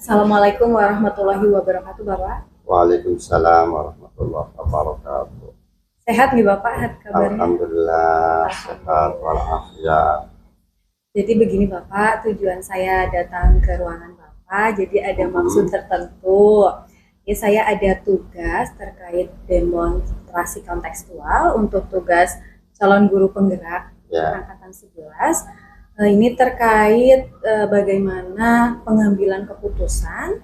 Assalamualaikum warahmatullahi wabarakatuh, Bapak. Waalaikumsalam warahmatullahi wabarakatuh. Sehat nih Bapak, kabarnya? Alhamdulillah sehat walafiat. Jadi begini Bapak, tujuan saya datang ke ruangan Bapak, jadi ada maksud tertentu. Ya, saya ada tugas terkait demonstrasi kontekstual untuk tugas calon guru penggerak angkatan 11. Ini terkait bagaimana pengambilan keputusan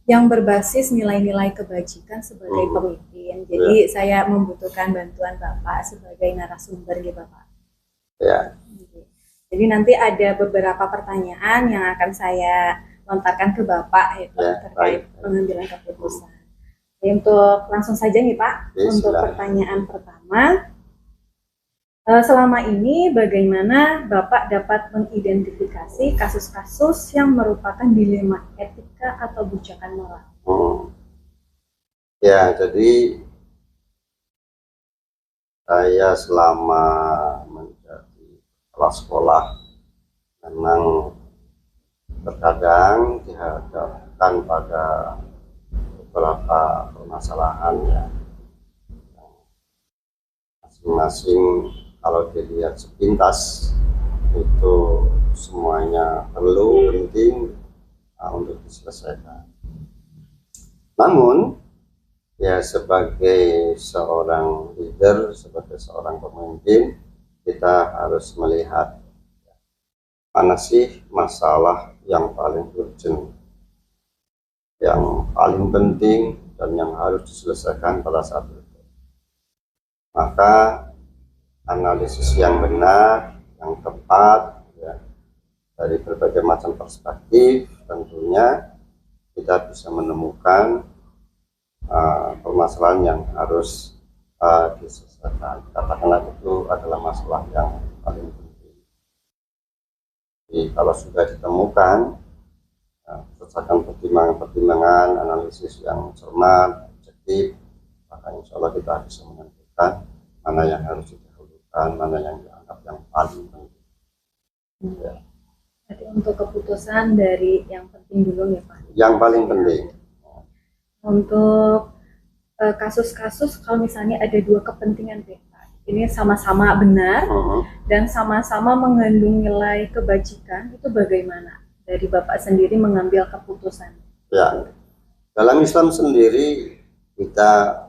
yang berbasis nilai-nilai kebajikan sebagai pemimpin. Jadi saya membutuhkan bantuan Bapak sebagai narasumber ya Bapak. Ya. Jadi nanti ada beberapa pertanyaan yang akan saya lontarkan ke Bapak terkait pengambilan keputusan. Jadi untuk langsung saja nih Pak, untuk pertanyaan pertama. Selama ini bagaimana Bapak dapat mengidentifikasi kasus-kasus yang merupakan dilema etika atau bujakan moral? Ya, jadi saya selama menjadi kepala sekolah memang terkadang dihadapkan pada beberapa permasalahan ya, masing-masing kalau dilihat sepintas itu semuanya perlu penting untuk diselesaikan. Namun ya sebagai seorang leader, sebagai seorang pemimpin, kita harus melihat mana sih masalah yang paling urgent, yang paling penting dan yang harus diselesaikan pada saat itu. Maka analisis yang benar, yang tepat ya, dari berbagai macam perspektif tentunya kita bisa menemukan permasalahan yang harus diselesaikan. Katakanlah itu adalah masalah yang paling penting. Jadi kalau sudah ditemukan berdasarkan pertimbangan-pertimbangan analisis yang cermat, objektif, maka insya Allah kita bisa menentukan mana yang harus didahulukan, mana yang dianggap yang paling penting. Ya. Jadi untuk keputusan dari yang penting dulu ya Pak? Yang paling penting. Untuk kasus-kasus kalau misalnya ada dua kepentingan Pak, ini sama-sama benar dan sama-sama mengandung nilai kebajikan, itu bagaimana dari Bapak sendiri mengambil keputusan? Ya, dalam Islam sendiri kita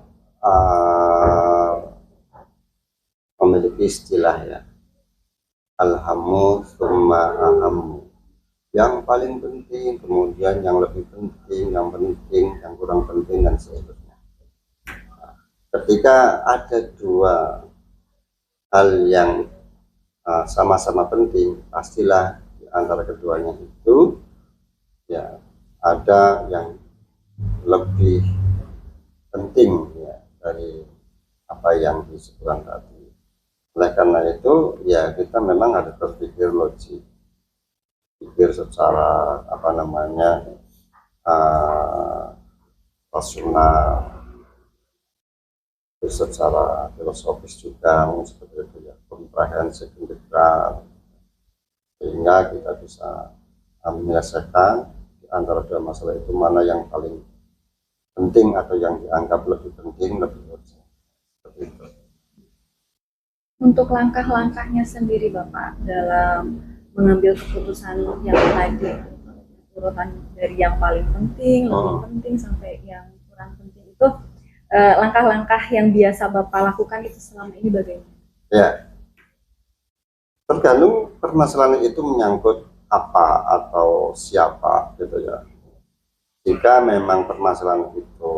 memiliki istilah ya, alhamu summa ahammu, yang paling penting, kemudian yang lebih penting, yang kurang penting, dan seterusnya. Ketika ada dua hal yang sama-sama penting, pastilah di antara keduanya itu ya ada yang lebih penting ya dari apa yang disebutkan tadi. Oleh karena itu ya kita memang harus berpikir logik, pikir secara rasional, secara filosofis juga seperti itu ya, komprehensif integral, sehingga kita bisa menyelesaikan di antara dua masalah itu mana yang paling penting atau yang dianggap lebih penting, lebih urgent. Seperti itu. Untuk langkah-langkahnya sendiri Bapak dalam mengambil keputusan yang tadi, urutan dari yang paling penting, lebih penting sampai yang kurang penting itu, langkah-langkah yang biasa Bapak lakukan itu selama ini bagaimana? Ya, tergantung permasalahan itu menyangkut apa atau siapa gitu ya. Jika memang permasalahan itu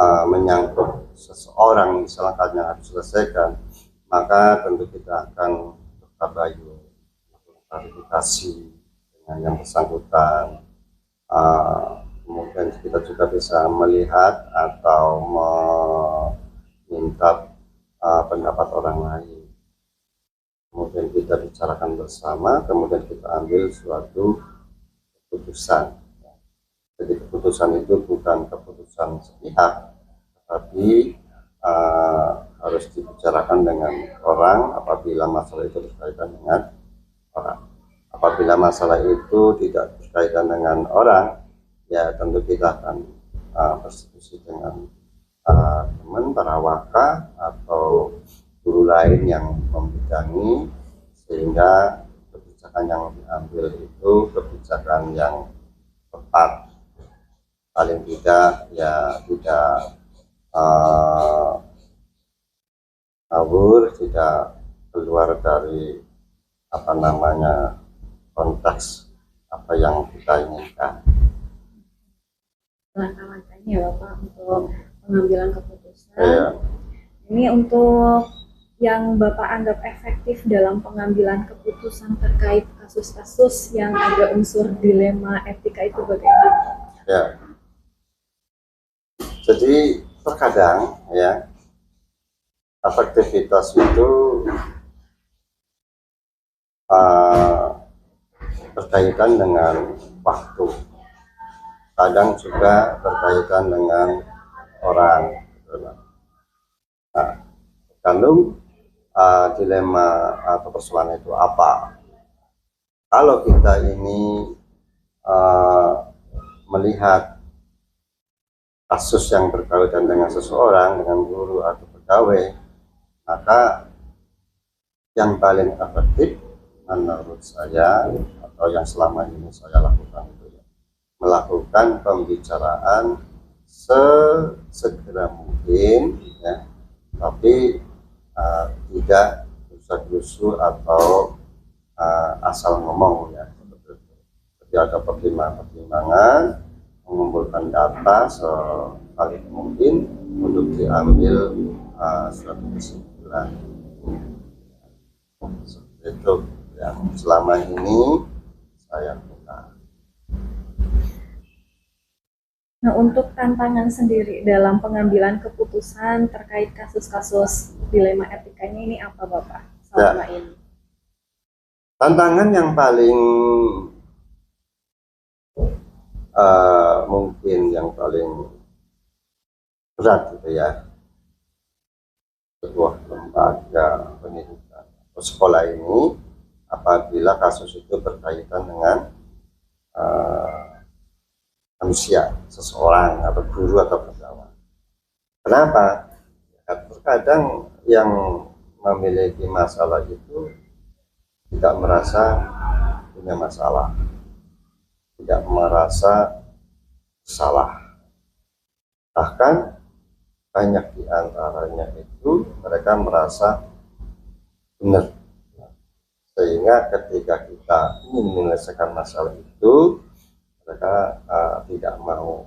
menyangkut seseorang misalkan yang harus diselesaikan, maka tentu kita akan bertabayun klarifikasi dengan yang bersangkutan. Kemudian kita juga bisa melihat atau meminta pendapat orang lain. Kemudian kita bicarakan bersama, kemudian kita ambil suatu keputusan. Jadi keputusan itu bukan keputusan sepihak, tapi harus dibicarakan dengan orang apabila masalah itu berkaitan dengan orang. Apabila masalah itu tidak berkaitan dengan orang, ya tentu kita akan berdiskusi dengan teman, para waka atau guru lain yang membidangi, sehingga kebijakan yang diambil itu kebijakan yang tepat, paling tidak ya tidak ngawur, tidak keluar dari konteks apa yang kita inginkan. Langkah-langkahnya ya Bapak untuk pengambilan keputusan. Ini untuk yang Bapak anggap efektif dalam pengambilan keputusan terkait kasus-kasus yang ada unsur dilema etika itu bagaimana? Ya. Jadi terkadang ya efektivitas itu berkaitan dengan waktu, kadang juga berkaitan dengan orang. Nah, kalau dilema atau persoalan itu apa? Kalau kita ini melihat kasus yang berkaitan dengan seseorang, dengan guru atau pegawai, maka yang paling efektif menurut saya atau yang selama ini saya lakukan itu ya, melakukan pembicaraan sesegera mungkin ya, tapi tidak gerusa-gerusu atau asal ngomong ya. Jadi ada pertimbangan, mengumpulkan data sekali mungkin untuk diambil suatu kesimpulan. Seperti itu yang selama ini saya lakukan. Nah, untuk tantangan sendiri dalam pengambilan keputusan terkait kasus-kasus dilema etikanya ini apa Bapak selama ini? Tantangan yang paling mungkin yang paling berat gitu ya, sebuah lembaga pendidikan atau sekolah ini apabila kasus itu berkaitan dengan manusia, seseorang atau guru atau pegawai. Kenapa? Terkadang yang memiliki masalah itu tidak merasa punya masalah, tidak merasa salah. Bahkan banyak di antaranya itu mereka merasa benar. Sehingga ketika kita ingin menyelesaikan masalah itu, mereka tidak mau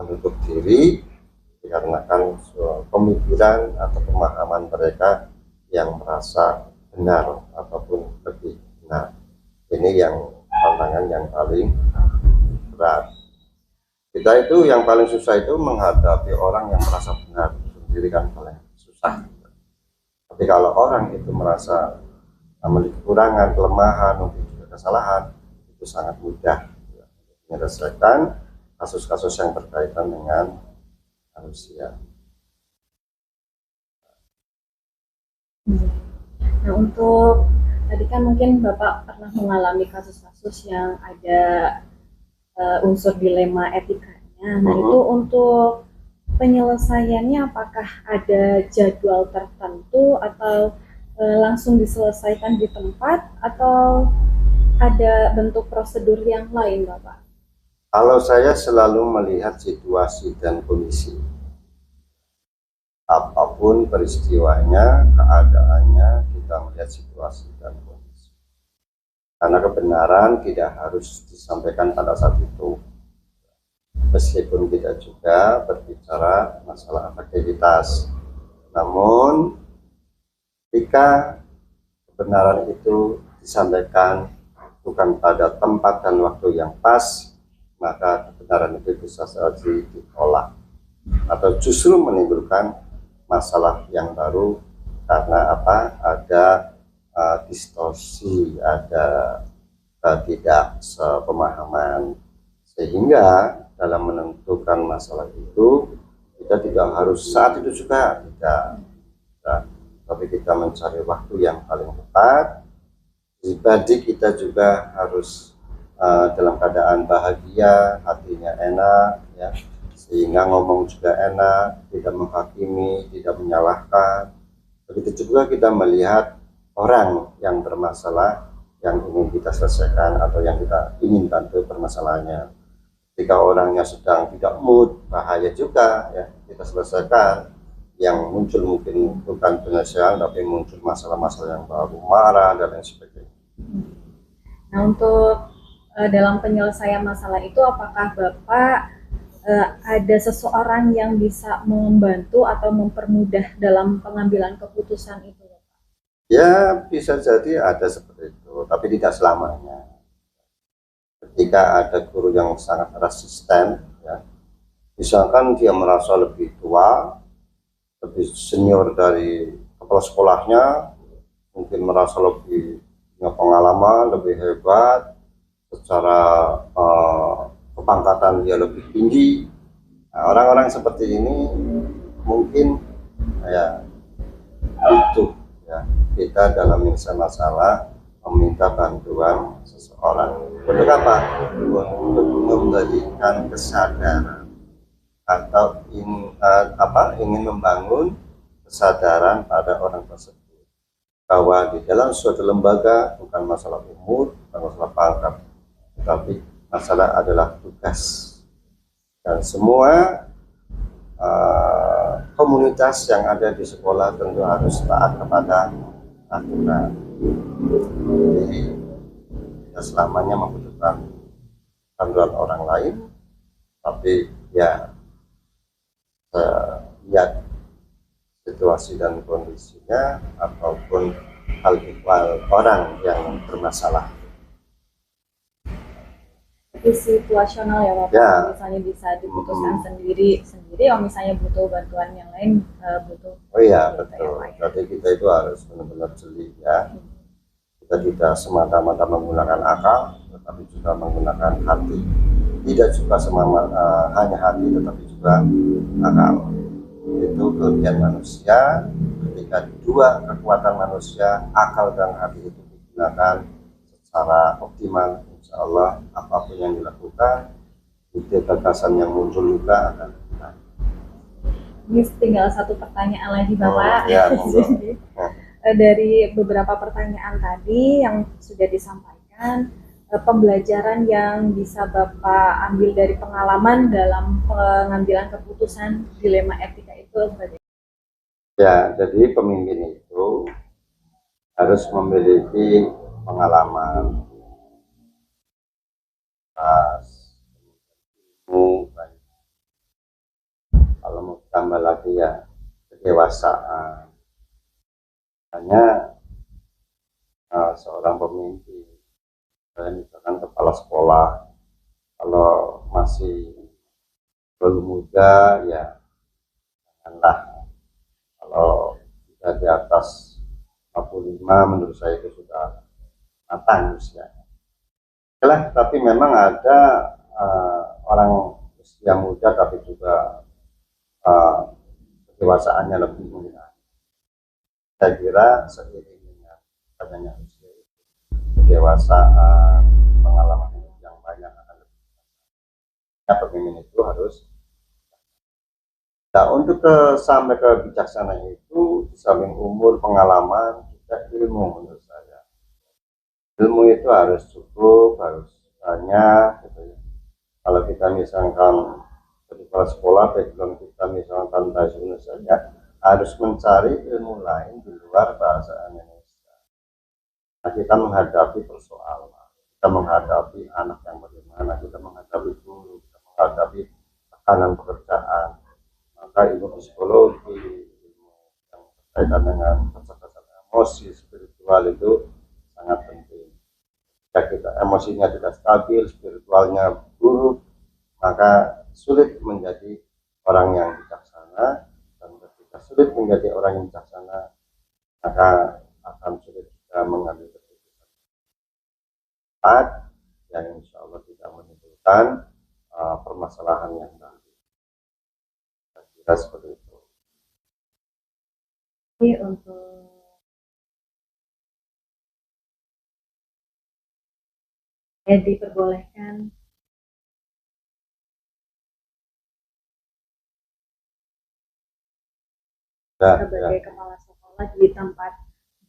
menutup diri dikarenakan pemikiran atau pemahaman mereka yang merasa benar ataupun lebih benar. Ini yang tantangan yang paling berat. Kita itu yang paling susah itu menghadapi orang yang merasa benar sendiri kan paling susah. Tapi kalau orang itu merasa memiliki kekurangan, kelemahan, mungkin juga kesalahan, itu sangat mudah menyelesaikan kasus-kasus yang berkaitan dengan manusia. Nah, untuk tadi kan mungkin Bapak pernah mengalami kasus-kasus yang ada unsur dilema etikanya. Nah, itu untuk penyelesaiannya apakah ada jadwal tertentu atau langsung diselesaikan di tempat atau ada bentuk prosedur yang lain, Bapak? Kalau saya selalu melihat situasi dan kondisi, apapun peristiwanya, keadaannya, kita melihat situasi karena kebenaran tidak harus disampaikan pada saat itu, meskipun kita juga berbicara masalah efektivitas. Namun ketika kebenaran itu disampaikan bukan pada tempat dan waktu yang pas, maka kebenaran itu bisa saja ditolak atau justru menimbulkan masalah yang baru karena apa? Ada distorsi, ada tidak sepemahaman, sehingga dalam menentukan masalah itu kita tidak harus saat itu juga, tidak, tapi kita mencari waktu yang paling tepat. Pribadi kita juga harus dalam keadaan bahagia, hatinya enak, ya, sehingga ngomong juga enak, tidak menghakimi, tidak menyalahkan. Begitu juga kita melihat orang yang bermasalah, yang ingin kita selesaikan atau yang kita ingin bantu permasalahannya. Jika orangnya sedang tidak mood, bahaya juga, ya, kita selesaikan. Yang muncul mungkin bukan penyelesaian, tapi muncul masalah-masalah yang baru, marah dan lain sebagainya. Nah, untuk dalam penyelesaian masalah itu, apakah Bapak ada seseorang yang bisa membantu atau mempermudah dalam pengambilan keputusan itu? Ya, bisa jadi ada seperti itu, tapi tidak selamanya. Ketika ada guru yang sangat resisten, ya, misalkan dia merasa lebih tua, lebih senior dari kepala sekolahnya, mungkin merasa lebih punya pengalaman, lebih hebat, secara kepangkatan dia lebih tinggi. Nah, orang-orang seperti ini mungkin ya butuh, ya, kita dalam menyelesaikan masalah meminta bantuan seseorang. Untuk apa? Untuk memberikan kesadaran atau ingin membangun kesadaran pada orang tersebut bahwa di dalam suatu lembaga bukan masalah umur, bukan masalah pangkat, tetapi masalah adalah tugas. Dan semua komunitas yang ada di sekolah tentu harus taat kepada aturan. Jadi tidak selamanya membutuhkan bantuan orang lain, tapi ya saya lihat situasi dan kondisinya ataupun hal ihwal orang yang bermasalah. Itu situasional ya Bapak, Ya. misalnya bisa diputuskan sendiri, kalau misalnya butuh bantuan yang lain butuh. Oh iya, betul. Jadi kita itu harus benar-benar jeli, ya. Kita tidak semata-mata menggunakan akal, tetapi juga menggunakan hati. Tidak juga hanya hati, tetapi juga akal. Itu kelebihan manusia. Ketika dua kekuatan manusia, akal dan hati itu digunakan secara optimal, insya Allah apapun yang dilakukan, ide gagasan yang muncul juga akan benar. Ini tinggal satu pertanyaan lagi Bapak. Ya, Jadi, dari beberapa pertanyaan tadi yang sudah disampaikan, pembelajaran yang bisa Bapak ambil dari pengalaman dalam pengambilan keputusan dilema etika itu bagaimana? Ya, jadi pemimpin itu harus memiliki pengalaman, ilmu, kalau mau tambah lagi ya kedewasaan. Hanya seorang pemimpin, misalkan kepala sekolah, kalau masih belum muda ya janganlah. Kalau sudah di atas 45 menurut saya itu sudah matang usianya. Tapi memang ada orang usia muda tapi juga kedewasaannya lebih muda. Saya kira seiring dengan adanya usia itu, kedewasaan, pengalaman hidup yang banyak akan lebih banyak. Pemimpin itu harus. Nah, untuk sampai ke bijaksana itu, di samping umur, pengalaman, juga ilmu menurut saya. Ilmu itu harus cukup, harus banyak, gitu ya. Kalau kita misalkan di sekolah, background kita misalkan bahasa Indonesia, ya, harus mencari ilmu lain di luar bahasa Indonesia. Nah, kita menghadapi persoalan, kita menghadapi anak yang bagaimana, kita menghadapi guru, kita menghadapi tekanan pekerjaan. Maka ilmu psikologi, ilmu yang berkaitan dengan kecerdasan emosi, spiritual itu sangat penting. Jika kita emosinya tidak stabil, spiritualnya buruk, maka sulit menjadi orang yang bijaksana, dan ketika sulit menjadi orang yang bijaksana, maka akan sulit juga mengambil keputusan tepat yang insya Allah tidak menimbulkan permasalahan yang baru. Saya kira seperti itu. Jadi untuk ya diperbolehkan sebagai kepala sekolah di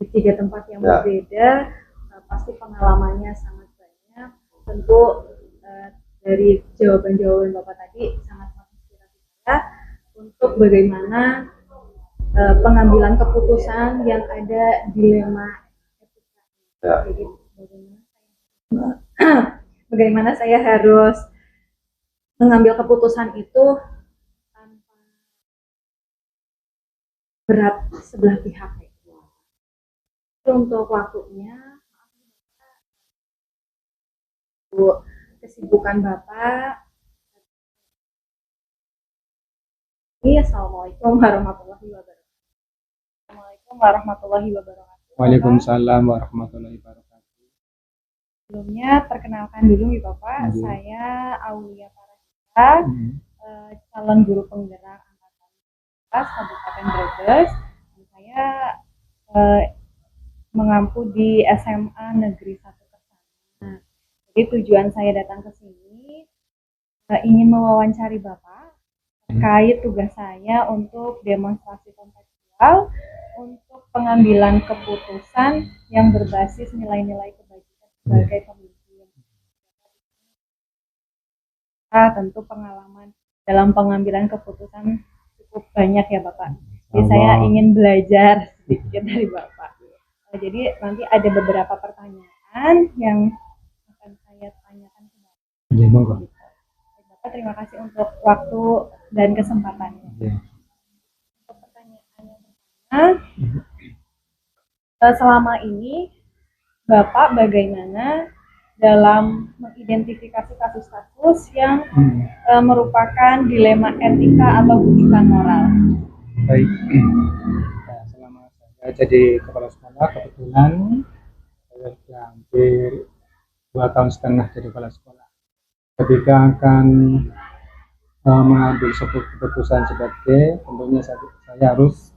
3 tempat yang berbeda, pasti pengalamannya sangat banyak. Tentu dari jawaban-jawaban Bapak tadi sangat menginspirasi saya untuk bagaimana pengambilan keputusan yang ada dilema etika. Jadi bagaimana saya harus mengambil keputusan itu tanpa berat sebelah pihak. Untuk waktunya, kesibukan Bapak. Assalamualaikum warahmatullahi wabarakatuh. Assalamualaikum warahmatullahi wabarakatuh. Waalaikumsalam warahmatullahi wabarakatuh. Sebelumnya perkenalkan dulu ya Bapak, saya Aulia Parasita, calon guru penggerak angkatan 14 Kabupaten Brebes. Saya mengampu di SMA Negeri 1 Kersana. Jadi tujuan saya datang ke sini ingin mewawancari Bapak terkait tugas saya untuk demonstrasi kontekstual untuk pengambilan keputusan yang berbasis nilai-nilai kebajikan sebagai pemimpin. Tentu pengalaman dalam pengambilan keputusan cukup banyak ya Bapak. Jadi saya ingin belajar sedikit dari Bapak. Jadi nanti ada beberapa pertanyaan yang akan saya tanyakan ke Bapak. Bapak terima kasih untuk waktu dan kesempatannya. Untuk pertanyaan yang pertama, selama ini Bapak bagaimana dalam mengidentifikasi kasus-kasus yang merupakan dilema etika atau rujukan moral? Baik. Selama saya jadi kepala sekolah, kebetulan saya sudah hampir 2,5 tahun jadi kepala sekolah. Ketika akan mengambil sebuah keputusan sebagai, tentunya saya harus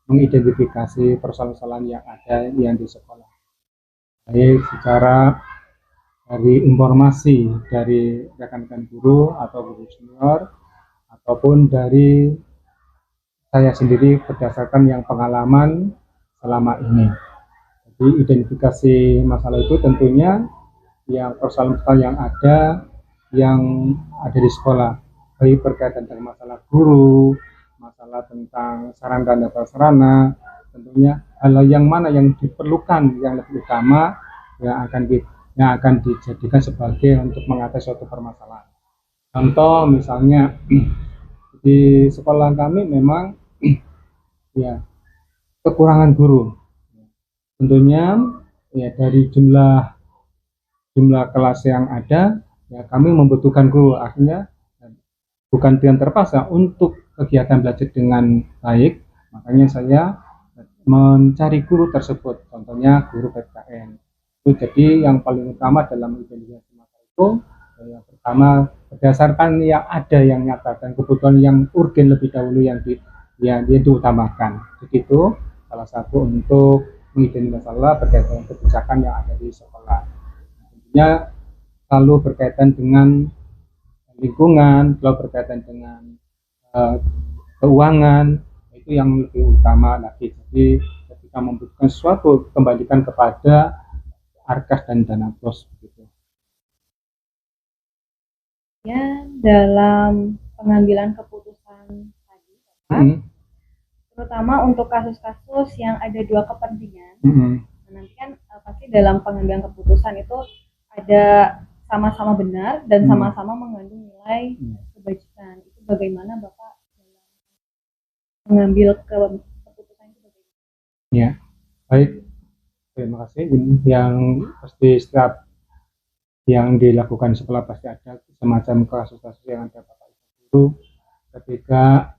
mengidentifikasi persoalan-persoalan yang ada yang di sekolah. Baik secara dari informasi dari rekan-rekan guru atau guru senior, ataupun dari saya sendiri berdasarkan yang pengalaman selama ini. Jadi identifikasi masalah itu tentunya yang persoalan-persoalan yang ada di sekolah, baik berkaitan dengan masalah guru, masalah tentang sarana dan prasarana, tentunya hal yang mana yang diperlukan yang lebih utama yang akan dijadikan sebagai untuk mengatasi suatu permasalahan. Contoh misalnya di sekolah kami memang ya kekurangan guru. Tentunya ya dari jumlah kelas yang ada, ya kami membutuhkan guru. Akhirnya bukan dengan terpaksa untuk kegiatan belajar dengan baik, makanya saya mencari guru tersebut. Contohnya guru PKN. Jadi yang paling utama dalam identifikasi masalah itu yang pertama berdasarkan yang ada yang nyata dan kebutuhan yang urgen lebih dahulu yang diutamakan. Begitu salah satu untuk mengidentifikasi masalah berkaitan kebijakan yang ada di sekolah. Tentunya selalu berkaitan dengan lingkungan, selalu berkaitan dengan keuangan, itu yang lebih utama lagi. Jadi ketika membutuhkan sesuatu kembalikan kepada arkas dan dana pos begitu. Ya, dalam pengambilan keputusan tadi, terutama untuk kasus-kasus yang ada dua kepentingan, nanti kan pasti nanti dalam pengambilan keputusan itu ada sama-sama benar dan sama-sama mengandung nilai kebajikan. Itu bagaimana Bapak dalam mengambil keputusan itu bagaimana? Ya, baik. Terima kasih. Yang pasti setiap yang dilakukan sekolah pasti ada semacam kasus-kasus yang ada Bapak Ibu ketika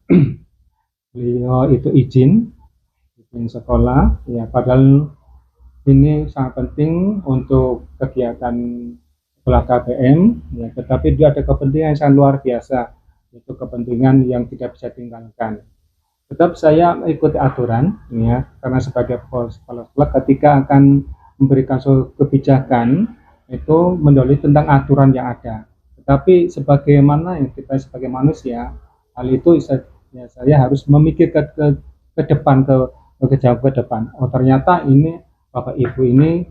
beliau itu izin sekolah, ya padahal ini sangat penting untuk kegiatan sekolah KBM, ya, tetapi dia ada kepentingan yang sangat luar biasa, itu kepentingan yang tidak bisa ditinggalkan. Tetap saya ikuti aturan, ya, karena sebagai kepala sekolah ketika akan memberikan suatu kebijakan itu mendahului tentang aturan yang ada. Tetapi sebagaimana yang kita sebagai manusia, hal itu ya, saya harus memikir ke depan, ke jauh ke depan. Oh ternyata ini Bapak Ibu ini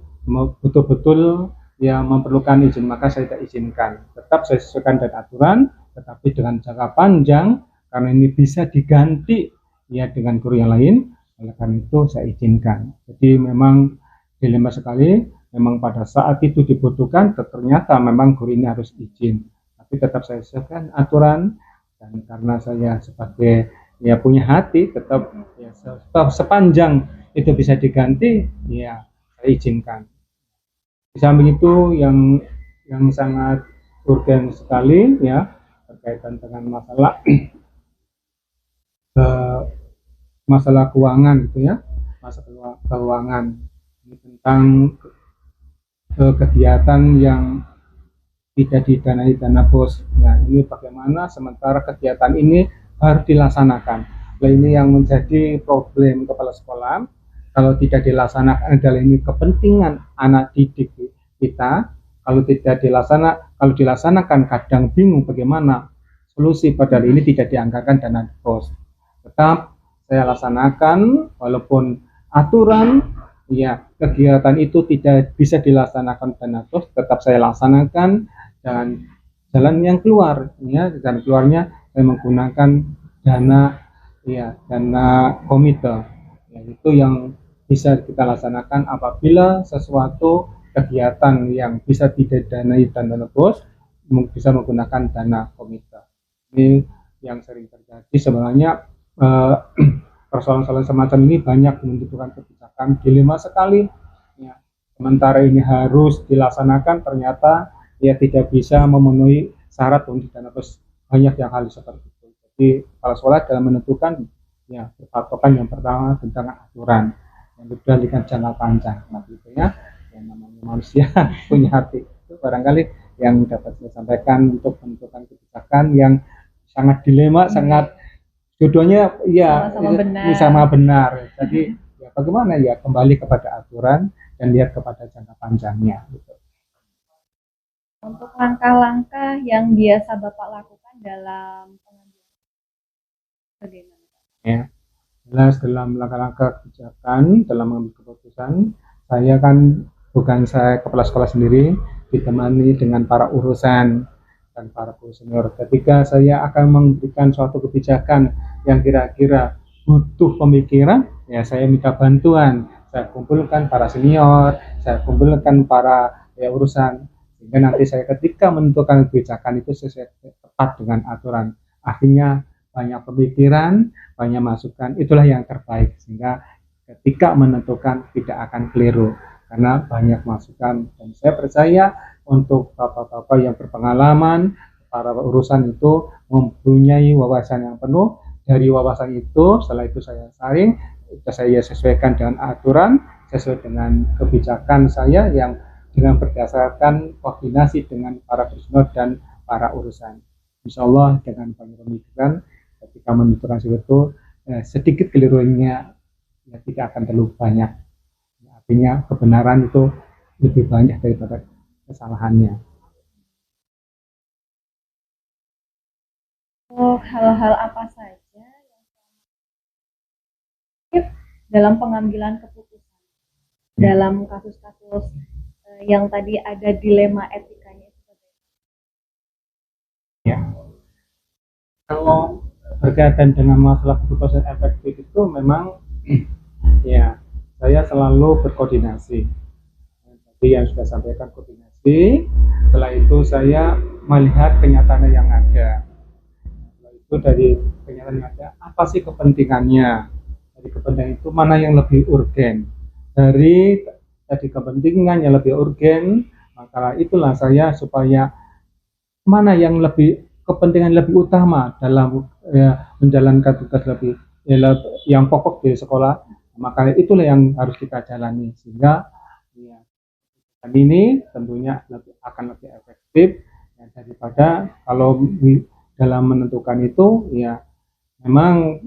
betul-betul ya memerlukan izin, maka saya tidak izinkan. Tetap saya sesuaikan dengan aturan, tetapi dengan jangka panjang karena ini bisa diganti ya dengan guru yang lain, oleh karena itu saya izinkan. Jadi memang dilema sekali, memang pada saat itu dibutuhkan, ternyata memang guru ini harus izin. Tapi tetap saya sesuaikan aturan, dan karena saya sebagai ya punya hati, tetap ya sepanjang itu bisa diganti, ya saya izinkan. Di samping itu yang sangat urgen sekali ya berkaitan dengan masalah keuangan gitu ya, masalah keuangan ini tentang kegiatan yang tidak didanai dana BOS. Nah ini bagaimana sementara kegiatan ini harus dilaksanakan. Nah ini yang menjadi problem kepala sekolah. Kalau tidak dilaksanakan adalah ini kepentingan anak didik kita. Kalau dilaksanakan kadang bingung bagaimana solusi, padahal ini tidak dianggarkan dana BOS. Tetap saya laksanakan walaupun aturan ya kegiatan itu tidak bisa dilaksanakan dana BOS, tetap saya laksanakan, dan jalan yang keluar ya, dan keluarnya saya menggunakan dana komite, yaitu yang bisa kita laksanakan apabila sesuatu kegiatan yang bisa didanai dana BOS bisa menggunakan dana komite. Ini yang sering terjadi sebenarnya. Persoalan-persoalan semacam ini banyak membutuhkan kebijakan, dilema sekali ya. Sementara ini harus dilaksanakan, ternyata ya tidak bisa memenuhi syarat untuk dana BOS. Banyak yang hal seperti itu. Jadi kepala sekolah dalam menentukan ya patokan yang pertama tentang aturan, yang kedua dengan jangka panjang, gitu ya. Yang namanya manusia punya hati, itu barangkali yang dapat saya sampaikan untuk menentukan kebijakan yang sangat dilema, sangat jodohnya ya sama benar. Jadi ya bagaimana ya kembali kepada aturan dan lihat kepada jangka panjangnya gitu. Untuk langkah-langkah yang biasa Bapak lakukan dalam pengambilan bagaimana? Ya, jelas dalam langkah-langkah kebijakan dalam mengambil keputusan, saya kan bukan saya kepala sekolah sendiri, ditemani dengan para urusan dan para guru senior. Ketika saya akan memberikan suatu kebijakan yang kira-kira butuh pemikiran, ya saya minta bantuan, saya kumpulkan para senior, saya kumpulkan para urusan, sehingga nanti saya ketika menentukan kebijakan itu sesuai tepat dengan aturan. Akhirnya banyak pemikiran, banyak masukan, itulah yang terbaik, sehingga ketika menentukan tidak akan keliru karena banyak masukan. Dan saya percaya untuk bapak-bapak yang berpengalaman, para urusan itu mempunyai wawasan yang penuh. Dari wawasan itu, setelah itu saya saring, saya sesuaikan dengan aturan, sesuai dengan kebijakan saya yang dengan berdasarkan koordinasi dengan para personel dan para urusan. Insya Allah dengan banyak pemikiran, ketika menentukan sesuatu, sedikit keliruannya ya tidak akan terlalu banyak. Artinya kebenaran itu lebih banyak daripada kesalahannya. Hal-hal apa saja yang dalam pengambilan keputusan dalam kasus-kasus yang tadi ada dilema etikanya itu? Ya, kalau berkaitan dengan masalah keputusan efektif itu memang ya saya selalu berkoordinasi Jadi yang sudah sampaikan koordinasi. Setelah itu saya melihat kenyataan yang ada. Setelah itu dari kenyataan yang ada, apa sih kepentingannya? Dari kepentingan itu mana yang lebih urgen? Dari kepentingan yang lebih urgen, maka itulah saya supaya mana yang lebih kepentingan lebih utama dalam menjalankan tugas lebih yang pokok di sekolah, maka itulah yang harus kita jalani sehingga ya, ini tentunya akan lebih efektif ya, daripada kalau dalam menentukan itu ya memang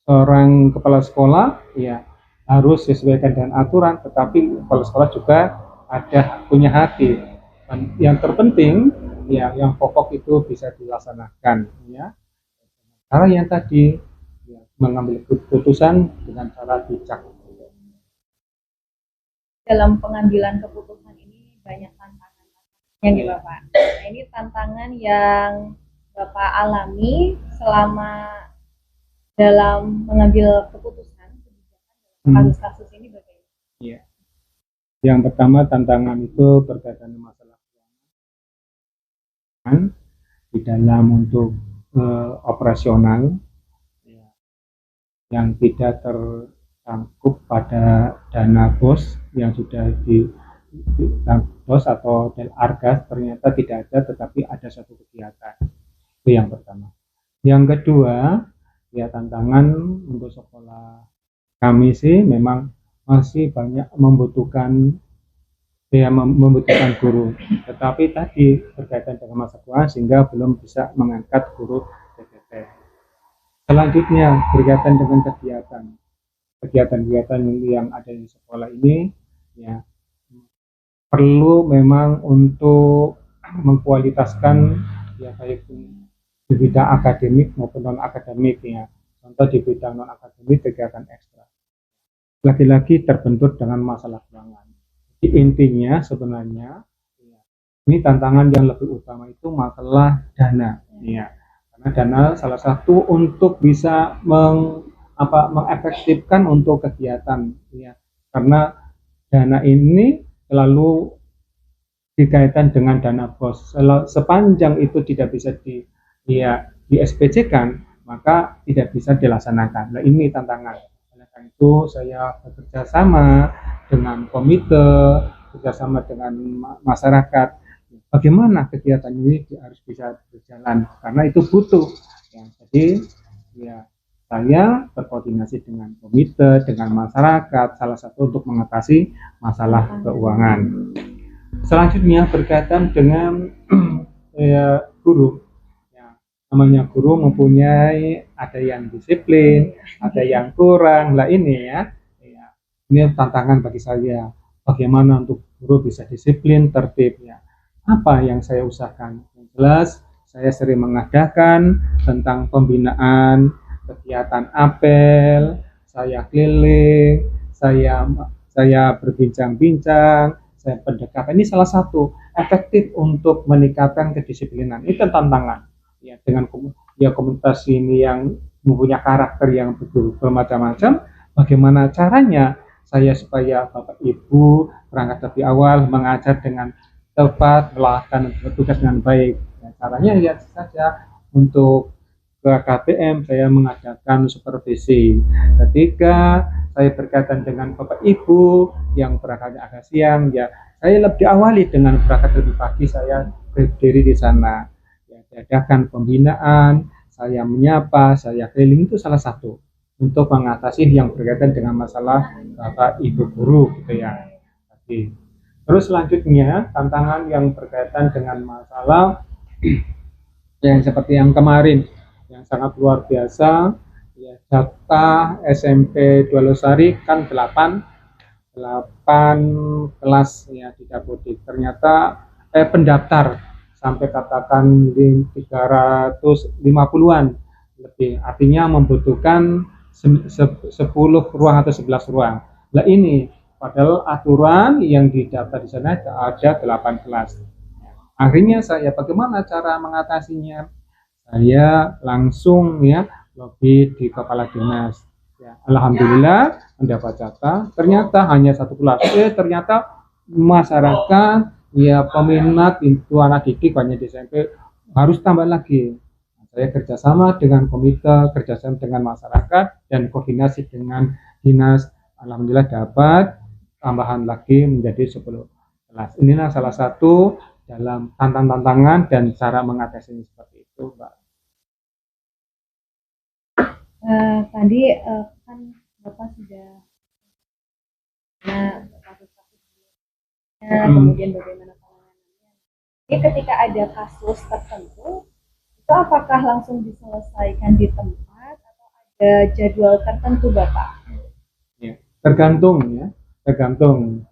seorang kepala sekolah ya harus sesuaikan dengan aturan, tetapi kepala sekolah juga ada punya hati. Dan yang terpenting ya yang pokok itu bisa dilaksanakan ya. Cara yang tadi ya, mengambil keputusan dengan cara bijak. Dalam pengambilan keputusan ini banyak tantangan ya Bapak. Nah, ini tantangan yang Bapak alami selama dalam mengambil keputusan kasus-kasus ini bagaimana? Ya. Yang pertama tantangan itu berkaitan dengan masalah keuangan di dalam untuk operasional ya, yang tidak tersangkut pada dana BOS yang sudah di BOS atau Del Argas ternyata tidak ada, tetapi ada satu kegiatan. Itu yang pertama. Yang kedua ya tantangan untuk sekolah kami sih memang masih banyak membutuhkan guru, tetapi tadi berkaitan dengan masa keuangan sehingga belum bisa mengangkat guru PPT. Selanjutnya berkaitan dengan kegiatan yang ada di sekolah ini ya perlu memang untuk mengkualitaskan ya baik di bidang akademik maupun non akademik ya. Contoh di bidang non akademik kegiatan ekstra. Lagi-lagi terbentur dengan masalah keuangan. Intinya sebenarnya ini tantangan yang lebih utama itu masalah dana ya. Karena dana salah satu untuk bisa mengefektifkan untuk kegiatan ya. Karena dana ini selalu dikaitkan dengan dana BOS. Sepanjang itu tidak bisa di SPC-kan, maka tidak bisa dilaksanakan. Nah, ini tantangan. Oleh karena itu saya bekerja sama dengan komite, bekerjasama dengan masyarakat. Bagaimana kegiatan ini harus bisa berjalan karena itu butuh. Ya, jadi ya saya berkoordinasi dengan komite, dengan masyarakat, salah satu untuk mengatasi masalah keuangan. Selanjutnya berkaitan dengan guru. Ya, namanya guru mempunyai ada yang disiplin, ada yang kurang. Lah ini ya. Ini tantangan bagi saya, bagaimana untuk guru bisa disiplin, tertib ya. Apa yang saya usahakan? Yang jelas, saya sering mengadakan tentang pembinaan, kegiatan apel, saya keliling, saya berbincang-bincang, saya pendekatan. Ini salah satu efektif untuk meningkatkan kedisiplinan. Itu tantangan. Ya, dengan komunitas ini yang mempunyai karakter yang bermacam-macam, bagaimana caranya saya supaya Bapak Ibu berangkat lebih awal mengajar dengan tepat, melakukan tugas dengan baik. Ya, caranya ya saja untuk ke KPM saya mengadakan supervisi. Ketika saya berkaitan dengan Bapak Ibu yang berangkat agak siang, ya saya lebih awali dengan berangkat lebih pagi, saya berdiri di sana. Ya, diadakan pembinaan, saya menyapa, saya keliling, itu salah satu untuk mengatasi yang berkaitan dengan masalah Bapak Ibu guru gitu ya. Oke. Terus selanjutnya tantangan yang berkaitan dengan masalah yang seperti yang kemarin yang sangat luar biasa ya, data SMP Dualosari kan 8 kelas ya di Dapodik, ternyata pendaftar sampai katakan di 350-an lebih, artinya membutuhkan 10 ruang atau 11 ruang. Nah ini padahal aturan yang didaftar di sana ada 8 kelas. Akhirnya saya bagaimana cara mengatasinya? Saya langsung ya lobby di kepala dinas. Ya, alhamdulillah mendapat data ternyata hanya 1 kelas. Ternyata masyarakat, ya peminat itu anak didik banyak di SMP harus tambah lagi. Saya kerjasama dengan komite, kerjasama dengan masyarakat, dan koordinasi dengan dinas. Alhamdulillah dapat tambahan lagi menjadi 10 kelas. Inilah salah satu dalam tantangan dan cara mengatasi seperti itu, Mbak. Tadi kan Bapak sudah kemudian bagaimana penanganannya. Jadi ketika ada kasus tertentu, itu apakah langsung diselesaikan di tempat atau ada jadwal tertentu, Bapak? Ya, tergantung ya, tergantung.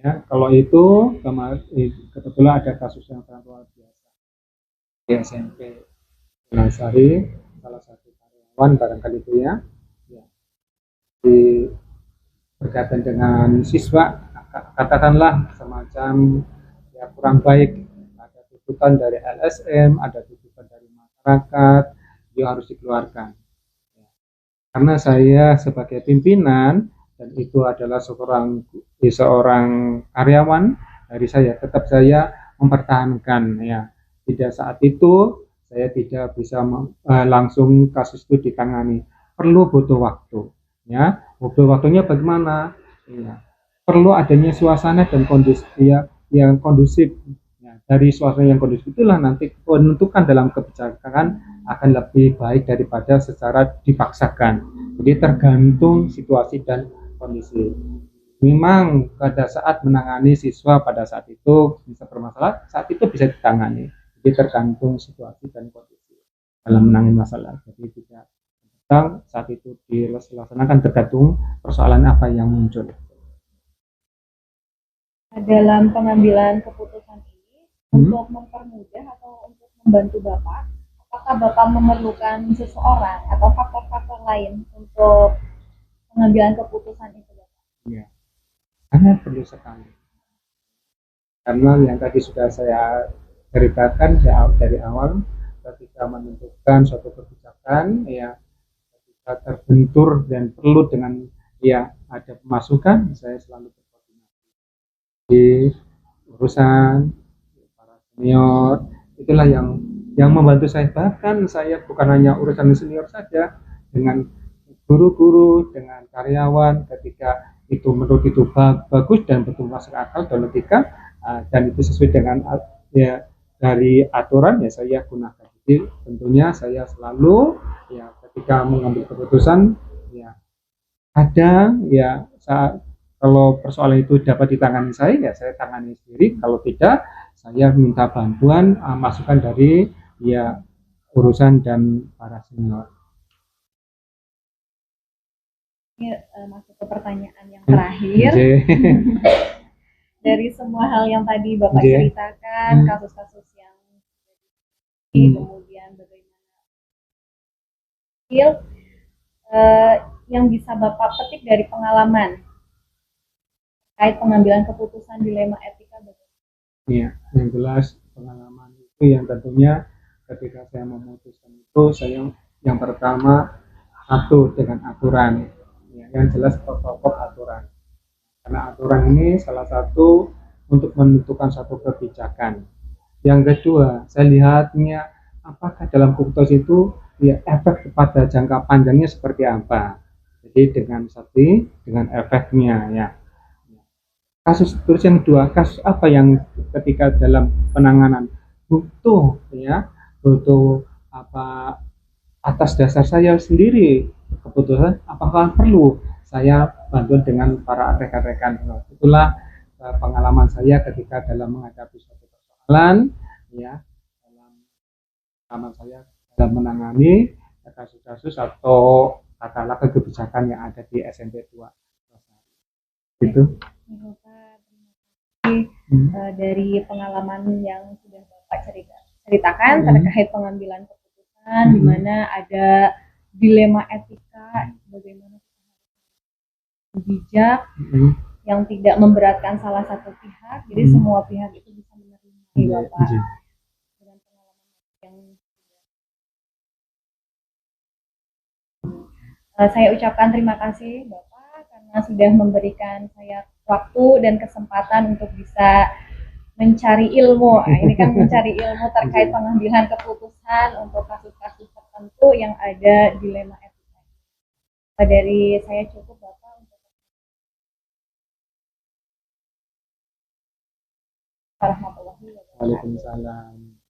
Ya, kalau itu kebetulan ada kasus yang sangat luar biasa di SMP Nasari, salah satu karyawan barangkali itu ya, di berkaitan dengan siswa, katakanlah semacam ya kurang baik, ada tuntutan dari LSM, ada tuntutan dari masyarakat, dia harus dikeluarkan. Karena saya sebagai pimpinan dan itu adalah seorang karyawan dari saya, tetap saya mempertahankan ya. Tidak saat itu saya tidak bisa langsung kasus itu ditangani, perlu butuh waktu ya. Butuh waktunya bagaimana ya, perlu adanya suasana dan kondisi ya, yang kondusif ya. Dari suasana yang kondusif itulah nanti menentukan dalam kebijakan akan lebih baik daripada secara dipaksakan. Jadi tergantung situasi dan kondisi. Memang pada saat menangani siswa pada saat itu bisa bermasalah, saat itu bisa ditangani. Jadi tergantung situasi dan kondisi dalam menangani masalah. Jadi tidak saat itu dilaksanakan tergantung persoalan apa yang muncul. Dalam pengambilan keputusan ini untuk mempermudah atau untuk membantu Bapak, apakah Bapak memerlukan seseorang atau faktor-faktor lain untuk pengambilan keputusan itu, Bapak? Ya, sangat perlu sekali. Karena yang tadi sudah saya ceritakan dari awal, ketika menentukan suatu kebijakan, ya ketika terbentur dan perlu dengan ya ada pemasukan, saya selalu berkoordinasi di urusan para senior. Itulah yang membantu saya. Bahkan saya bukan hanya urusan senior saja, dengan guru-guru, dengan karyawan, ketika itu menurut itu bagus dan betul masuk akal dan logika, dan itu sesuai dengan ya dari aturan, ya saya gunakan. Jadi tentunya saya selalu ya ketika mengambil keputusan ya ada ya saat kalau persoalan itu dapat ditangani saya, ya saya tangani sendiri. Kalau tidak, saya minta bantuan masukan dari ya urusan dan para senior. Ini masuk ke pertanyaan yang terakhir. Dari semua hal yang tadi Bapak ceritakan, kasus-kasus yang kemudian bagaimana yang bisa Bapak petik dari pengalaman terkait pengambilan keputusan dilema etika, bagaimana? Iya, yang jelas pengalaman itu yang tentunya ketika saya memutuskan itu, saya yang pertama satu dengan aturan, ya, yang jelas pokok aturan. Karena aturan ini salah satu untuk menentukan satu kebijakan. Yang kedua, saya lihatnya apakah dalam keputusan itu ya efek pada jangka panjangnya seperti apa. Jadi dengan efeknya ya. Kasus terus yang kedua, kasus apa yang ketika dalam penanganan butuh apa atas dasar saya sendiri keputusan, apakah perlu saya bantu dengan para rekan-rekan. Itulah pengalaman saya ketika dalam menghadapi suatu persoalan ya, dalam pengalaman saya dalam menangani kasus-kasus atau katakanlah kebijakan yang ada di SMP 2 itu. Dari pengalaman yang sudah Bapak ceritakan terkait pengambilan keputusan, di mana ada dilema etika, bagaimana bijak yang tidak memberatkan salah satu pihak, jadi semua pihak itu bisa menerima Bapak. Dengan pengalaman yang saya ucapkan terima kasih Bapak karena sudah memberikan saya waktu dan kesempatan untuk bisa mencari ilmu. Nah, ini kan mencari ilmu terkait pengambilan keputusan untuk kasus-kasus tertentu yang ada dilema etika. Dari saya cukup, Bapak, untuk warahmatullahi wabarakatuh. Waalaikumsalam.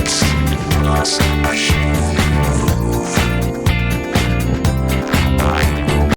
It's lost.